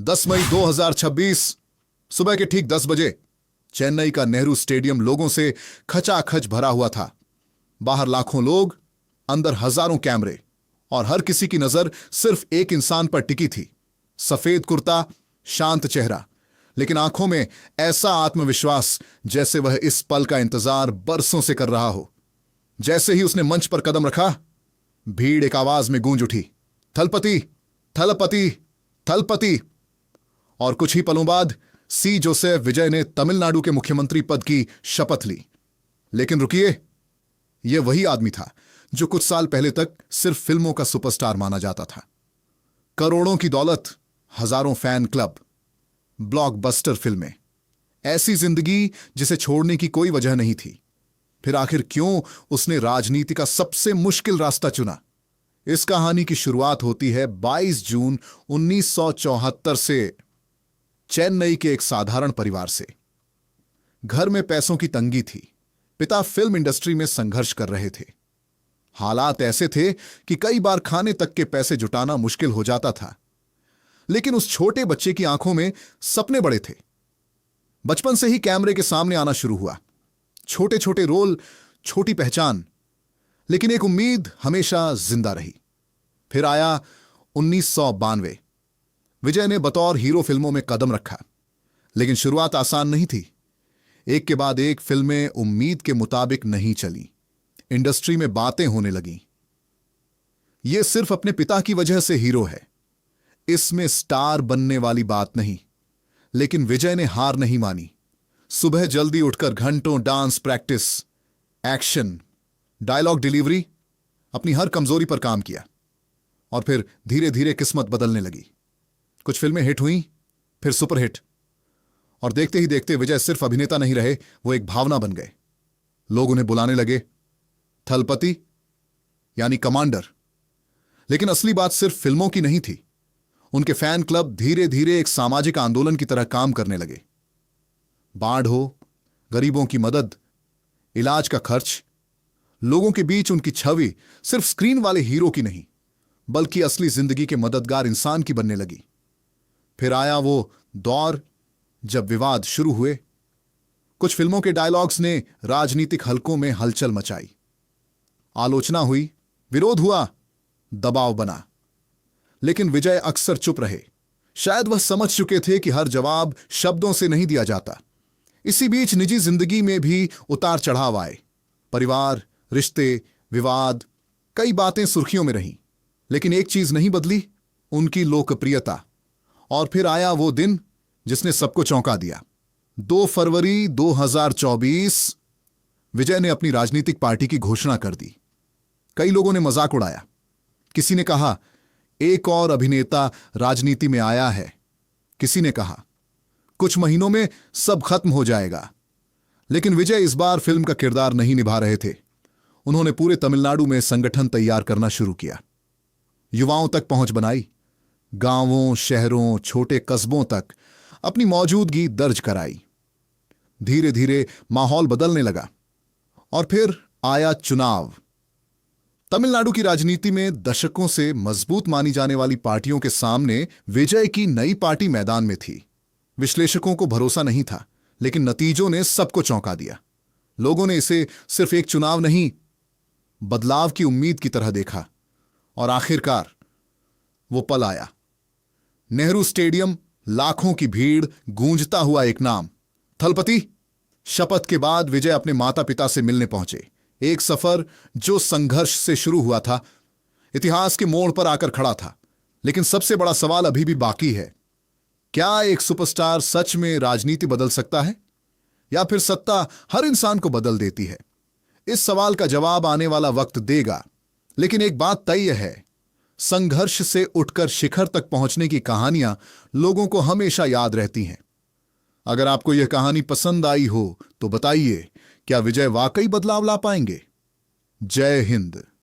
10 मई 2026 सुबह के ठीक 10 बजे चेन्नई का नेहरू स्टेडियम लोगों से खचाखच भरा हुआ था। बाहर लाखों लोग, अंदर हजारों कैमरे और हर किसी की नजर सिर्फ एक इंसान पर टिकी थी। सफेद कुर्ता, शांत चेहरा, लेकिन आंखों में ऐसा आत्मविश्वास जैसे वह इस पल का इंतजार बरसों से कर रहा हो। जैसे ही उसने मंच पर कदम रखा, भीड़ एक आवाज में गूंज उठी, थलपति, थलपति, थलपति। और कुछ ही पलों बाद सी जोसेफ विजय ने तमिलनाडु के मुख्यमंत्री पद की शपथ ली। लेकिन रुकिए, यह वही आदमी था जो कुछ साल पहले तक सिर्फ फिल्मों का सुपरस्टार माना जाता था। करोड़ों की दौलत, हजारों फैन क्लब, ब्लॉकबस्टर फिल्में, ऐसी जिंदगी जिसे छोड़ने की कोई वजह नहीं थी। फिर आखिर क्यों उसने राजनीति का सबसे मुश्किल रास्ता चुना? इस कहानी की शुरुआत होती है 22 जून 1974 से, चेन्नई के एक साधारण परिवार से। घर में पैसों की तंगी थी। पिता फिल्म इंडस्ट्री में संघर्ष कर रहे थे। हालात ऐसे थे कि कई बार खाने तक के पैसे जुटाना मुश्किल हो जाता था। लेकिन उस छोटे बच्चे की आंखों में सपने बड़े थे। बचपन से ही कैमरे के सामने आना शुरू हुआ। छोटे छोटे रोल, छोटी पहचान, लेकिन एक उम्मीद हमेशा जिंदा रही। फिर आया 1992। विजय ने बतौर हीरो फिल्मों में कदम रखा, लेकिन शुरुआत आसान नहीं थी। एक के बाद एक फिल्में उम्मीद के मुताबिक नहीं चली। इंडस्ट्री में बातें होने लगीं। यह सिर्फ अपने पिता की वजह से हीरो है, इसमें स्टार बनने वाली बात नहीं। लेकिन विजय ने हार नहीं मानी। सुबह जल्दी उठकर घंटों dance practice, action, dialogue delivery, अपनी हर कमजोरी पर काम किया। और फिर धीरे धीरे किस्मत बदलने लगी। कुछ फिल्में हिट हुईं, फिर सुपरहिट, और देखते ही देखते विजय सिर्फ अभिनेता नहीं रहे, वो एक भावना बन गए। लोग उन्हें बुलाने लगे थलपति, यानी कमांडर। लेकिन असली बात सिर्फ फिल्मों की नहीं थी। उनके फैन क्लब धीरे धीरे एक सामाजिक आंदोलन की तरह काम करने लगे। बाढ़ हो, गरीबों की मदद, इलाज का खर्च, लोगों के बीच उनकी छवि सिर्फ स्क्रीन वाले हीरो की नहीं, बल्कि असली जिंदगी के मददगार इंसान की बनने लगी। फिर आया वो दौर जब विवाद शुरू हुए। कुछ फिल्मों के डायलॉग्स ने राजनीतिक हलकों में हलचल मचाई। आलोचना हुई, विरोध हुआ, दबाव बना। लेकिन विजय अक्सर चुप रहे। शायद वह समझ चुके थे कि हर जवाब शब्दों से नहीं दिया जाता। इसी बीच निजी जिंदगी में भी उतार चढ़ाव आए। परिवार, रिश्ते, विवाद, कई बातें सुर्खियों में रहीं। लेकिन एक चीज नहीं बदली, उनकी लोकप्रियता। और फिर आया वो दिन जिसने सबको चौंका दिया। 2 फरवरी 2024 विजय ने अपनी राजनीतिक पार्टी की घोषणा कर दी। कई लोगों ने मजाक उड़ाया। किसी ने कहा, एक और अभिनेता राजनीति में आया है। किसी ने कहा, कुछ महीनों में सब खत्म हो जाएगा। लेकिन विजय इस बार फिल्म का किरदार नहीं निभा रहे थे। उन्होंने पूरे तमिलनाडु में संगठन तैयार करना शुरू किया। युवाओं तक पहुंच बनाई। गांवों, शहरों, छोटे कस्बों तक अपनी मौजूदगी दर्ज कराई। धीरे धीरे माहौल बदलने लगा। और फिर आया चुनाव। तमिलनाडु की राजनीति में दशकों से मजबूत मानी जाने वाली पार्टियों के सामने विजय की नई पार्टी मैदान में थी। विश्लेषकों को भरोसा नहीं था, लेकिन नतीजों ने सबको चौंका दिया। लोगों ने इसे सिर्फ एक चुनाव नहीं, बदलाव की उम्मीद की तरह देखा। और आखिरकार वो पल आया। नेहरू स्टेडियम, लाखों की भीड़, गूंजता हुआ एक नाम, थलपति। शपथ के बाद विजय अपने माता पिता से मिलने पहुंचे। एक सफर जो संघर्ष से शुरू हुआ था, इतिहास के मोड़ पर आकर खड़ा था। लेकिन सबसे बड़ा सवाल अभी भी बाकी है। क्या एक सुपरस्टार सच में राजनीति बदल सकता है, या फिर सत्ता हर इंसान को बदल देती है? इस सवाल का जवाब आने वाला वक्त देगा। लेकिन एक बात तय है, संघर्ष से उठकर शिखर तक पहुंचने की कहानियां लोगों को हमेशा याद रहती हैं। अगर आपको यह कहानी पसंद आई हो तो बताइए, क्या विजय वाकई बदलाव ला पाएंगे? जय हिंद।